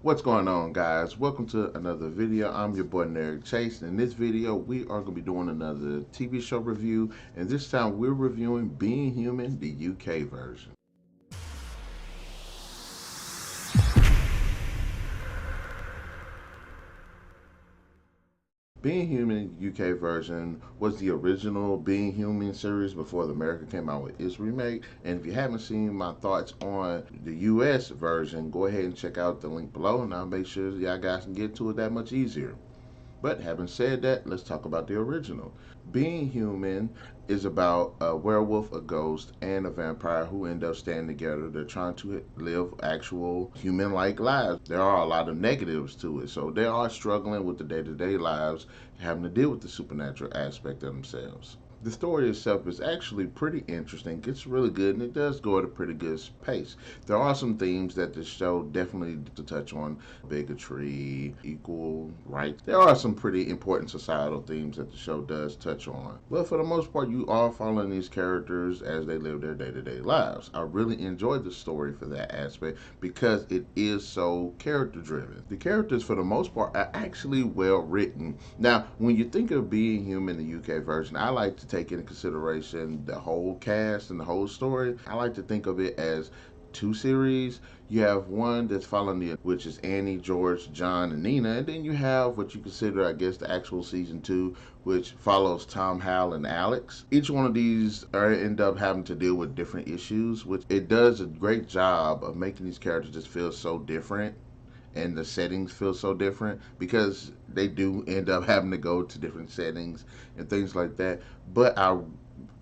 What's going on, guys? Welcome to another video. I'm your boy NarikChase, and in this video we are going to be doing another TV show review, and this time we're reviewing Being Human, the UK version. Being Human UK version was the original Being Human series before the America came out with its remake. And if you haven't seen my thoughts on the US version, go ahead and check out the link below, and I'll make sure y'all guys can get to it that much easier. But having said that, let's talk about the original. Being Human is about a werewolf, a ghost, and a vampire who end up staying together. They're trying to live actual human-like lives. There are a lot of negatives to it, so they are struggling with the day-to-day lives, having to deal with the supernatural aspect of themselves. The story itself is actually pretty interesting. It's really good, and it does go at a pretty good pace. There are some themes that the show definitely to touch on: bigotry, equal rights. There are some pretty important societal themes that the show does touch on. But for the most part, you are following these characters as they live their day-to-day lives. I really enjoyed the story for that aspect because it is so character-driven. The characters, for the most part, are actually well written. Now, when you think of Being Human, the UK version, I like to take into consideration the whole cast and the whole story. I like to think of it as two series. You have one that's following the, which is Annie, George, John, and Nina, and then you have what you consider, I guess, the actual season 2, which follows Tom, Hal, and Alex. Each one of these end up having to deal with different issues, which it does a great job of making these characters just feel so different, and the settings feel so different because they do end up having to go to different settings and things like that. But I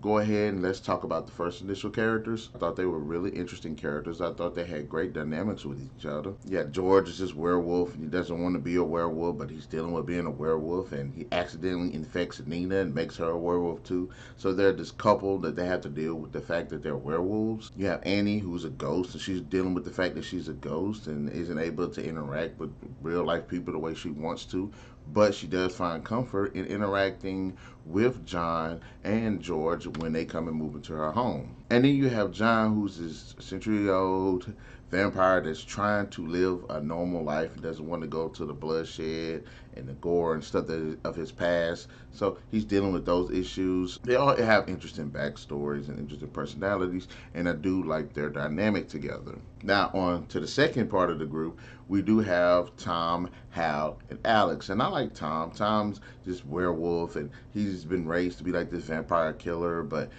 go ahead and let's talk about the first initial characters. I thought they were really interesting characters. I thought they had great dynamics with each other. Yeah, George is this werewolf, and he doesn't want to be a werewolf, but he's dealing with being a werewolf, and he accidentally infects Nina and makes her a werewolf too. So they're this couple that they have to deal with the fact that they're werewolves. You have Annie, who's a ghost, and she's dealing with the fact that she's a ghost and isn't able to interact with real life people the way she wants to. But she does find comfort in interacting with John and George when they come and move into her home. And then you have John, who's this century-old vampire that's trying to live a normal life and doesn't want to go to the bloodshed and the gore and stuff of his past. So he's dealing with those issues. They all have interesting backstories and interesting personalities, and I do like their dynamic together. Now on to the second part of the group, we do have Tom, Hal, and Alex. And I like Tom. Tom's this werewolf, and he's been raised to be like this vampire killer, but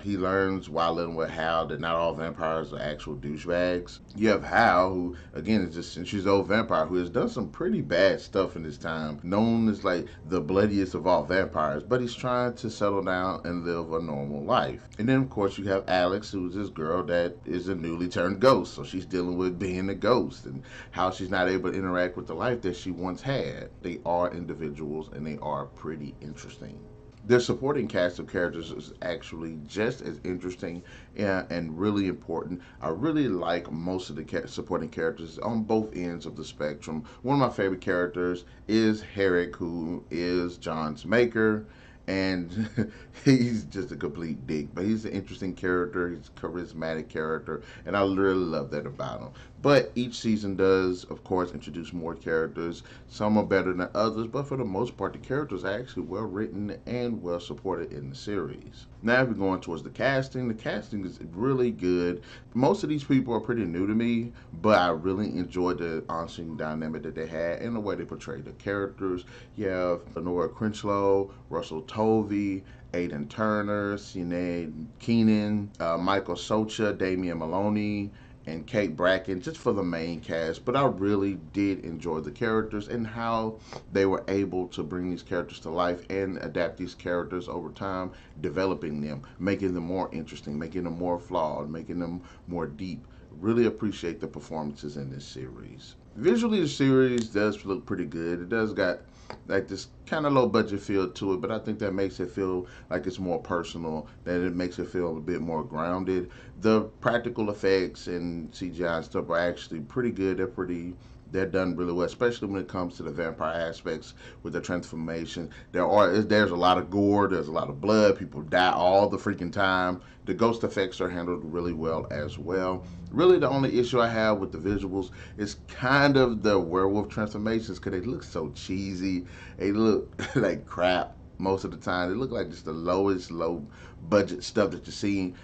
he learns while living with Hal that not all vampires are actual douchebags. You have Hal, who again is just a centuries-old vampire who has done some pretty bad stuff in his time, known as like the bloodiest of all vampires, but he's trying to settle down and live a normal life. And then of course you have Alex, who's this girl that is a newly turned ghost, so she's dealing with being a ghost and how she's not able to interact with the life that she once had. They are individuals, and they are pretty interesting. Their supporting cast of characters is actually just as interesting and really important. I really like most of the supporting characters on both ends of the spectrum. One of my favorite characters is Narik, who is John's maker, and he's just a complete dick, but he's an interesting character. He's a charismatic character, and I really love that about him. But each season does, of course, introduce more characters. Some are better than others, but for the most part, the characters are actually well written and well supported in the series. Now, if we're going towards the casting is really good. Most of these people are pretty new to me, but I really enjoyed the on-screen dynamic that they had and the way they portrayed the characters. You have Lenora Crichlow, Russell Tovey, Aidan Turner, Sinead Keenan, Michael Socha, Damian Maloney, and Kate Bracken, just for the main cast. But I really did enjoy the characters and how they were able to bring these characters to life and adapt these characters over time, developing them, making them more interesting, making them more flawed, making them more deep. Really appreciate the performances in this series. Visually, the series does look pretty good. It does got like this kind of low budget feel to it, but I think that makes it feel like it's more personal, that it makes it feel a bit more grounded. The practical effects and CGI and stuff are actually pretty good. They're pretty they're done really well, especially when it comes to the vampire aspects with the transformation. There's a lot of gore, there's a lot of blood, people die all the freaking time. The ghost effects are handled really well as well. Really, the only issue I have with the visuals is kind of the werewolf transformations because they look so cheesy. They look like crap most of the time. They look like just the lowest low budget stuff that you see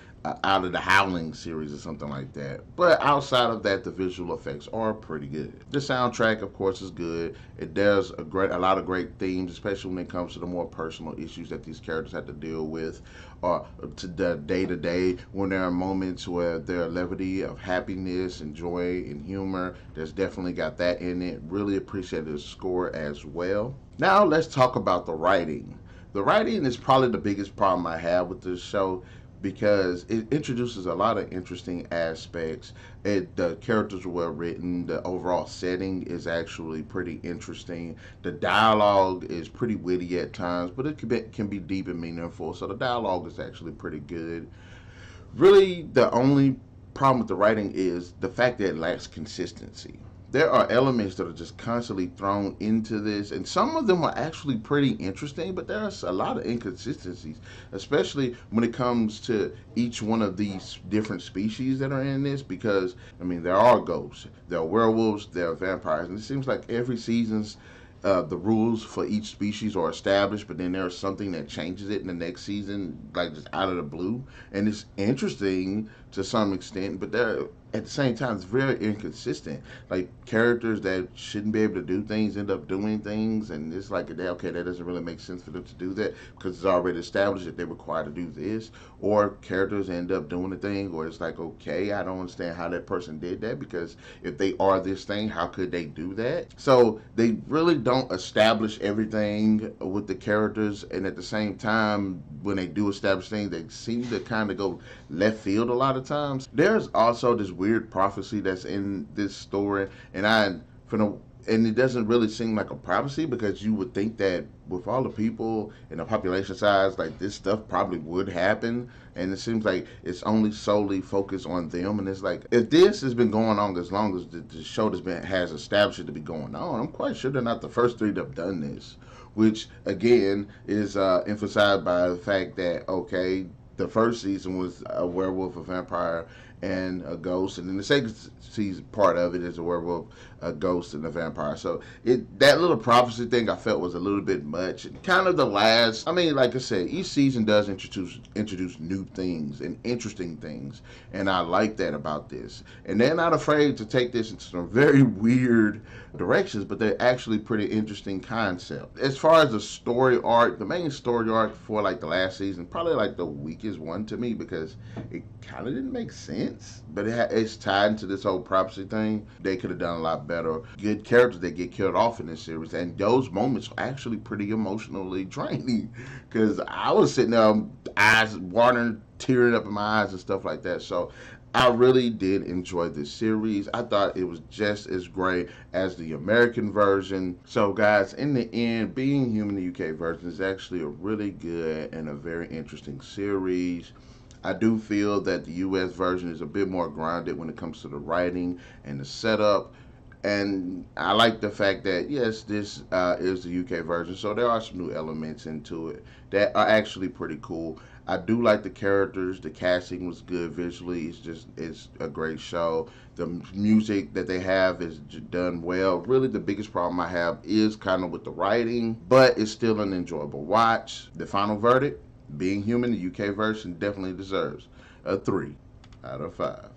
out of the Howling series or something like that. But outside of that, the visual effects are pretty good. The soundtrack, of course, is good. It does a lot of great themes, especially when it comes to the more personal issues that these characters have to deal with, or to the day to day when there are moments where there are levity of happiness and joy and humor. There's definitely got that in it. Really appreciate the score as well. Now let's talk about the writing. The writing is probably the biggest problem I have with this show because it introduces a lot of interesting aspects. The characters are well written. The overall setting is actually pretty interesting. The dialogue is pretty witty at times, but it can be deep and meaningful. So the dialogue is actually pretty good. Really, the only problem with the writing is the fact that it lacks consistency. There are elements that are just constantly thrown into this, and some of them are actually pretty interesting, but there's a lot of inconsistencies, especially when it comes to each one of these different species that are in this, because, I mean, there are ghosts, there are werewolves, there are vampires, and it seems like every season's the rules for each species are established, but then there's something that changes it in the next season, like just out of the blue. And it's interesting to some extent, but they're at the same time it's very inconsistent. Like characters that shouldn't be able to do things end up doing things, and it's like okay, that doesn't really make sense for them to do that because it's already established that they're required to do this. Or characters end up doing a thing, or it's like, okay, I don't understand how that person did that, because if they are this thing, how could they do that? So they really don't establish everything with the characters, and at the same time, when they do establish things, they seem to kind of go left field a lot of times. There's also this weird prophecy that's in this story, and it doesn't really seem like a prophecy, because you would think that with all the people and the population size, like this stuff probably would happen, and it seems like it's only solely focused on them. And it's like, if this has been going on as long as the show has established it to be going on, I'm quite sure they're not the first three that have done this, which again is emphasized by the fact that, okay, the first season was a werewolf, a vampire, and a ghost, and then the second season part of it is a werewolf, a ghost, and a vampire. So that little prophecy thing I felt was a little bit much. Kind of the last. I mean, like I said, each season does introduce new things and interesting things, and I like that about this. And they're not afraid to take this into some very weird directions, but they're actually pretty interesting concept. As far as the story arc, the main story arc for like the last season, probably like the weakest one to me, because it kind of didn't make sense, but it's tied into this whole prophecy thing. They could have done a lot better. Good characters that get killed off in this series, and those moments are actually pretty emotionally draining, because I was sitting there, eyes watering, tearing up in my eyes and stuff like that. So I really did enjoy this series. I thought it was just as great as the American version. So guys, in the end, Being Human, the UK version, is actually a really good and a very interesting series. I do feel that the US version is a bit more grounded when it comes to the writing and the setup. And I like the fact that, yes, this is the UK version, so there are some new elements into it that are actually pretty cool. I do like the characters. The casting was good visually. It's a great show. The music that they have is done well. Really, the biggest problem I have is kind of with the writing, but it's still an enjoyable watch. The final verdict, Being Human, the UK version, definitely deserves a 3 out of 5.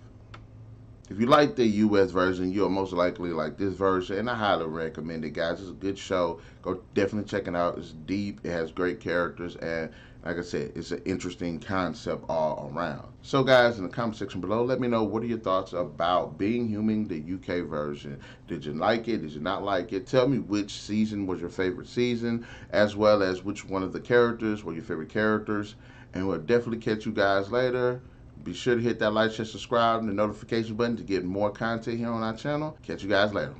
If you like the US version, you'll most likely like this version, and I highly recommend it, guys. It's a good show. Go definitely check it out. It's deep. It has great characters, and like I said, it's an interesting concept all around. So guys, in the comment section below, let me know, what are your thoughts about Being Human, the UK version. Did you like it? Did you not like it? Tell me which season was your favorite season, as well as which one of the characters were your favorite characters. And we'll definitely catch you guys later. Be sure to hit that like, share, subscribe, and the notification button to get more content here on our channel. Catch you guys later.